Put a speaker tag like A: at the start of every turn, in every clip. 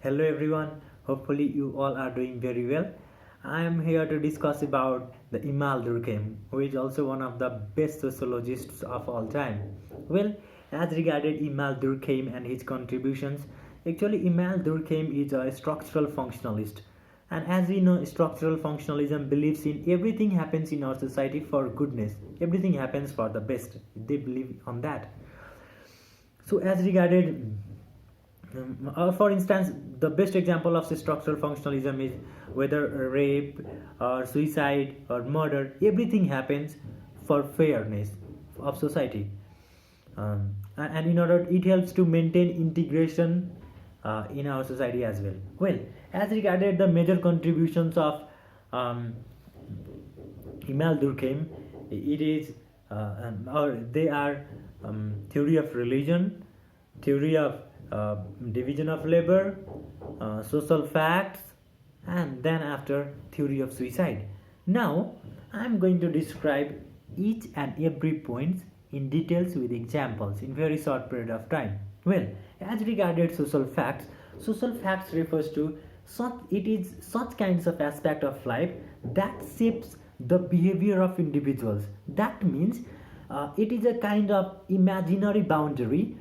A: Hello everyone, hopefully you all are doing very well. I am here to discuss about the Emile Durkheim, who is also one of the best sociologists of all time. Well, as regarded Emile Durkheim and his contributions, actually Emile Durkheim is a structural functionalist. And as we know, structural functionalism believes in everything happens in our society for goodness. Everything happens for the best. They believe on that. So as regarded for instance, the best example of structural functionalism is whether rape or suicide or murder, everything happens for fairness of society. And in order, it helps to maintain integration in our society as well. Well, as regarded the major contributions of um, Emile Durkheim, it is or they are theory of religion, theory of division of labor, social facts, and then after theory of suicide. Now I am going to describe each and every point in details with examples in very short period of time. Well, as regarded social facts refers to such kinds of aspect of life that shapes the behavior of individuals. That means it is a kind of imaginary boundary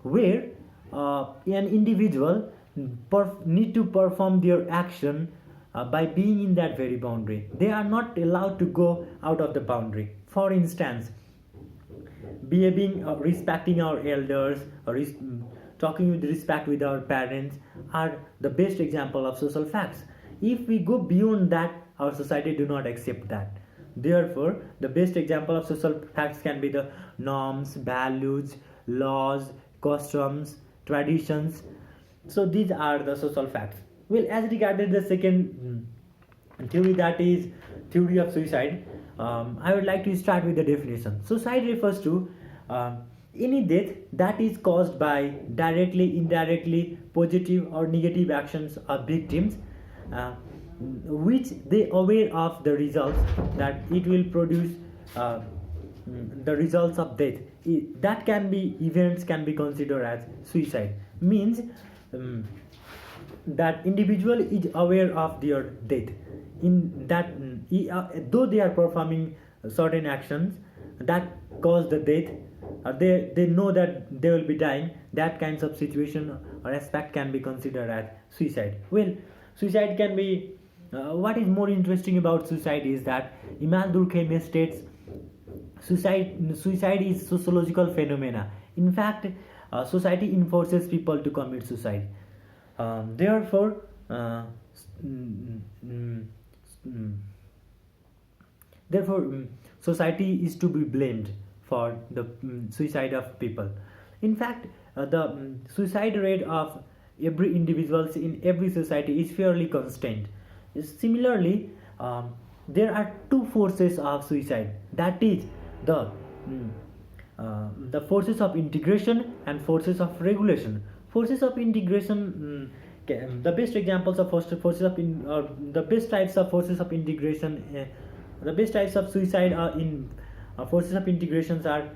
A: where an individual need to perform their action by being in that very boundary. They are not allowed to go out of the boundary. For instance, behaving respecting our elders or talking with respect with our parents are the best example of social facts. If we go beyond that, our society do not accept that. Therefore, the best example of social facts can be the norms, values, laws, customs, traditions. So these are the social facts. Well, as regarded the second theory, that is theory of suicide, I would like to start with the definition. Suicide refers to any death that is caused by directly, indirectly, positive or negative actions of victims, which they aware of the results that it will produce, the results of death. That can be events can be considered as suicide. Means that individual is aware of their death. In that, though they are performing certain actions that cause the death, they know that they will be dying. That kinds of situation or aspect can be considered as suicide. Well, suicide can be. What is more interesting about suicide is that Emile Durkheim states suicide is sociological phenomena. In fact, society enforces people to commit suicide. Therefore, society is to be blamed for the suicide of people. In fact, the suicide rate of every individuals in every society is fairly constant. Similarly, there are two forces of suicide. That is the forces of integration and forces of regulation. Forces of integration, the best examples of forces of the best types of forces of integration, the best types of suicide are in forces of integrations are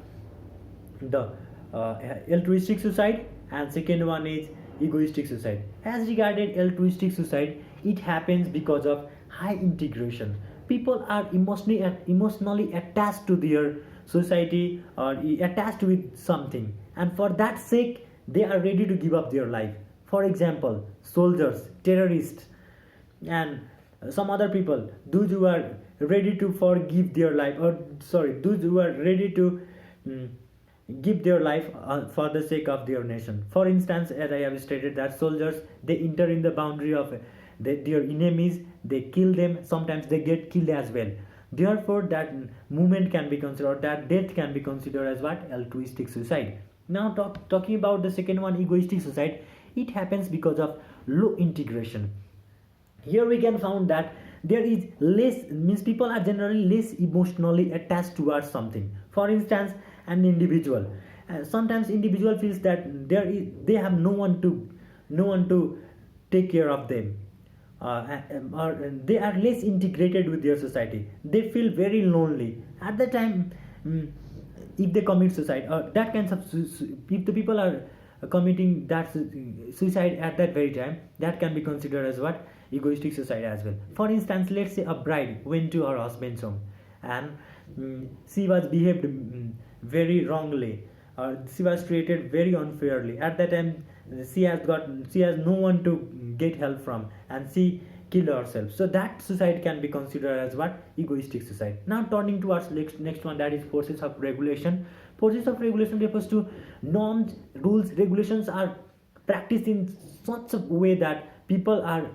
A: the altruistic suicide, and second one is egoistic suicide. As regarded altruistic suicide, it happens because of high integration. People are emotionally attached to their society or attached with something, and for that sake they are ready to give up their life. For example, soldiers, terrorists, and some other people, those who are ready to forgive their life, or sorry, those who are ready to give their life for the sake of their nation. For instance, as I have stated, that soldiers, they enter in the boundary of their enemies, they kill them, sometimes they get killed as well. Therefore, that movement can be considered, that death can be considered as what? Altruistic suicide. Now talking about the second one, egoistic suicide, it happens because of low integration. Here we can found that there is less, means people are generally less emotionally attached towards something. For instance, an individual, sometimes individual feels that they have no one to take care of them, or they are less integrated with their society. They feel very lonely at the time. If they commit suicide, or that kinds of, if the people are committing that suicide at that very time, that can be considered as what, egoistic suicide as well. For instance, let's say a bride went to her husband's home, and she was behaved very wrongly, she was treated very unfairly. At that time, she has no one to get help from, and she killed herself. So that suicide can be considered as what, egoistic suicide. Now turning towards next one, that is forces of regulation. Forces of regulation refers to norms, rules, regulations are practiced in such a way that people are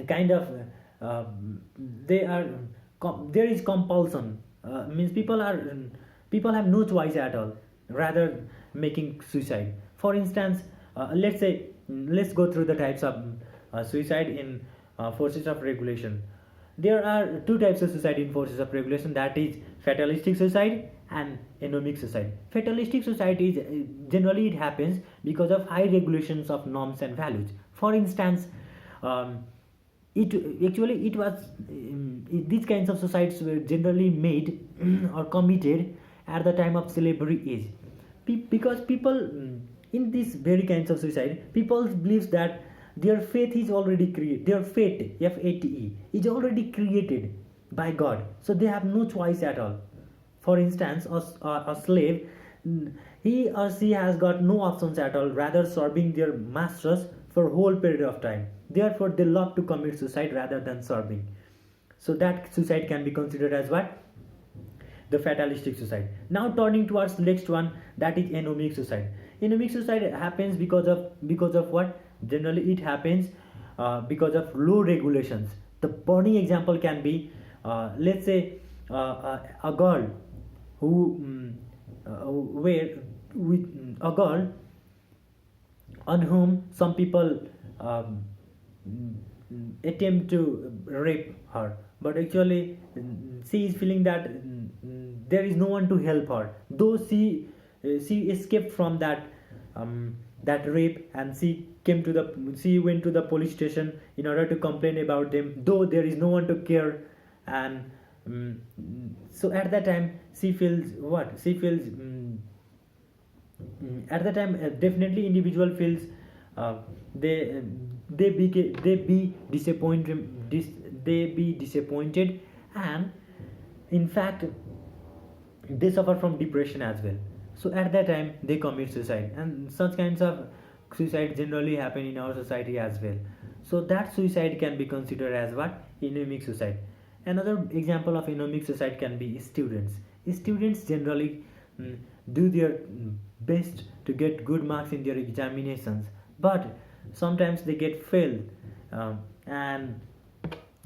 A: kind of they are there is compulsion, means people have no choice at all, rather making suicide. For instance, let's go through the types of suicide in forces of regulation. There are two types of suicide in forces of regulation, that is fatalistic suicide and anomic suicide. Fatalistic suicide is generally it happens because of high regulations of norms and values. For instance, it was these kinds of suicides were generally made or committed at the time of slavery age, because people in these very kinds of suicide, people believes that their faith is already created, their fate, fate, is already created by God, so they have no choice at all. For instance, a slave, he or she has got no options at all, rather serving their masters for a whole period of time. Therefore they love to commit suicide rather than serving. So that suicide can be considered as what, the fatalistic suicide. Now turning towards next one, that is anomic suicide. Anomic suicide happens because of what, generally it happens because of low regulations. The burning example can be, let's say a girl who where with a girl on whom some people attempt to rape her, but actually she is feeling that there is no one to help her, though she escaped from that rape, and she went to the police station in order to complain about them, though there is no one to care. And so at that time she feels what, at the time definitely individual feels they be disappointed, and in fact they suffer from depression as well. So at that time they commit suicide, and such kinds of suicide generally happen in our society as well. So that suicide can be considered as what, anomic suicide. Another example of anomic suicide can be students. Students generally do their best to get good marks in their examinations, but sometimes they get failed, and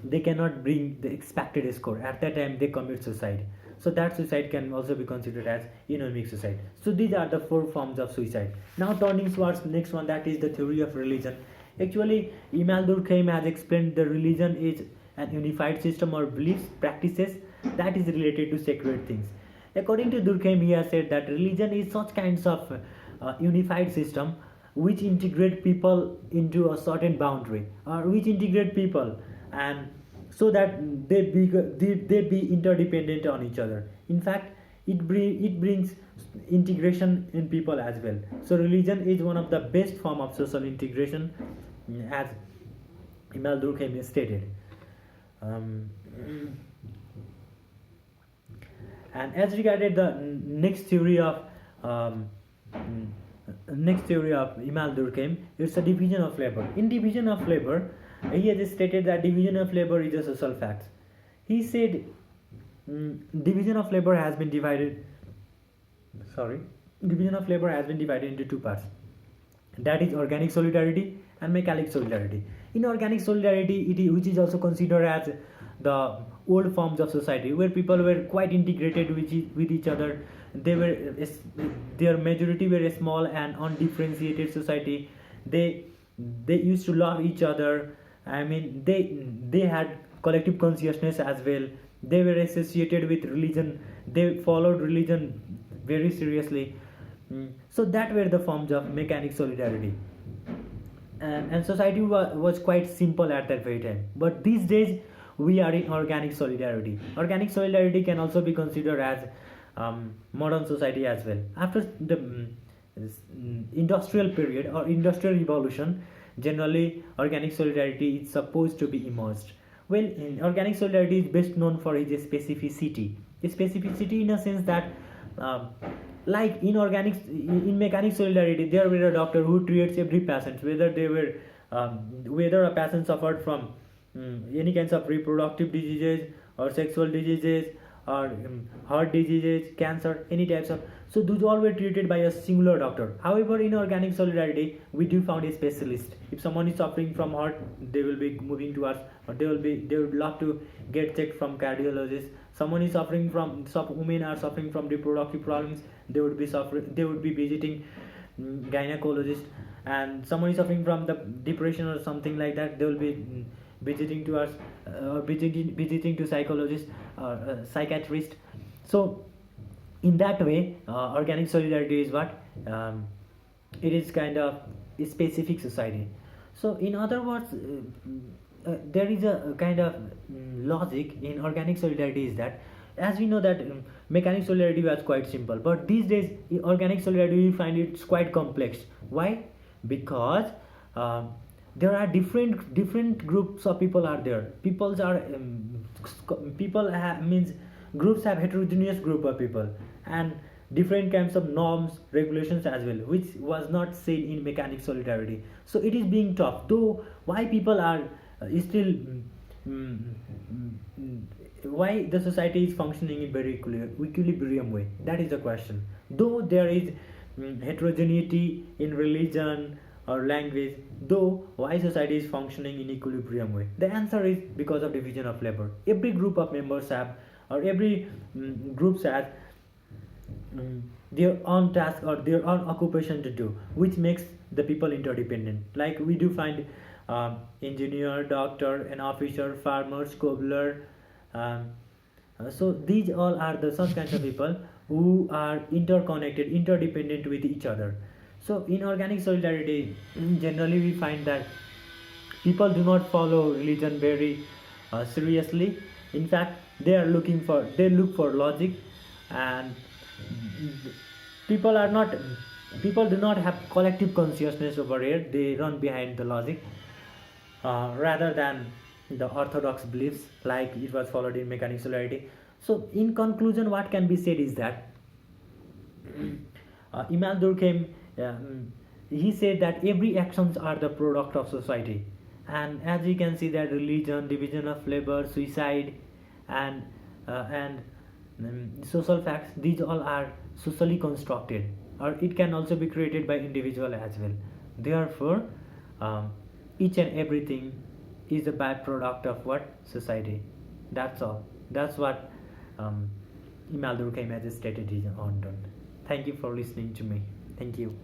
A: they cannot bring the expected score. At that time they commit suicide. So that suicide can also be considered as anomic suicide. So these are the four forms of suicide. Now turning towards next one, that is the theory of religion. Actually, Emile Durkheim has explained the religion is an unified system or beliefs, practices that is related to sacred things. According to Durkheim, he has said that religion is such kinds of unified system which integrate people into a certain boundary, or which integrate people, and so that they be interdependent on each other. In fact, it brings integration in people as well. So religion is one of the best form of social integration, as Emile Durkheim stated. And as regarded the next theory of Emile Durkheim, it's a division of labor. In division of labor, he has stated that division of labor is a social fact. He said division of labor has been divided into two parts, that is organic solidarity and mechanic solidarity. In organic solidarity, which is also considered as the old forms of society, where people were quite integrated with each other, their majority were a small and undifferentiated society. They used to love each other. I mean, they had collective consciousness as well. They were associated with religion. They followed religion very seriously. So that were the forms of mechanic solidarity. And society was quite simple at that very time. But these days we are in organic solidarity. Organic solidarity can also be considered as modern society as well. After industrial period or industrial revolution, generally organic solidarity is supposed to be emerged. Well, in organic solidarity is best known for its specificity. The specificity in a sense that, um, like in in mechanic solidarity, there were a doctor who treats every patient, whether a patient suffered from any kinds of reproductive diseases or sexual diseases or heart diseases, cancer, any types of. So those all were treated by a singular doctor. However, in organic solidarity, we do found a specialist. If someone is suffering from heart, they will be moving to us, or they would love to get checked from cardiologist. Someone is suffering from, some women are suffering from reproductive problems, they would be visiting gynecologist. And someone is suffering from the depression or something like that, they will be visiting to us, or visiting to psychologist or psychiatrist. So in that way, organic solidarity is what, it is kind of a specific society. So in other words, there is a kind of logic in organic solidarity, is that, as we know that mechanic solidarity was quite simple, but these days in organic solidarity we find it's quite complex. Why? Because there are different groups of people are there. Means groups have heterogeneous group of people, and different kinds of norms, regulations as well, which was not seen in mechanic solidarity. So it is being tough, though. Why people are still mm, mm, why the society is functioning in very equilibrium way, that is the question. Though there is heterogeneity in religion or language, though why society is functioning in equilibrium way, the answer is because of division of labor. Every group of members have, or every groups has their own task or their own occupation to do, which makes the people interdependent. Like we do find engineer, doctor, an officer, farmer, cobbler. So these all are the such kinds of people who are interconnected, interdependent with each other. So in organic solidarity, generally we find that people do not follow religion very seriously. In fact, they look for logic, and people are not people do not have collective consciousness over here. They run behind the logic, rather than the orthodox beliefs like it was followed in mechanic solidarity. So in conclusion, what can be said is that Emile Durkheim, he said that every actions are the product of society, and as we can see that religion, division of labor, suicide, and social facts, these all are socially constructed, or it can also be created by individual as well. Therefore, each and everything is a byproduct of what? Society. That's all. That's what Emile Durkheim has stated on. Thank you for listening to me. Thank you.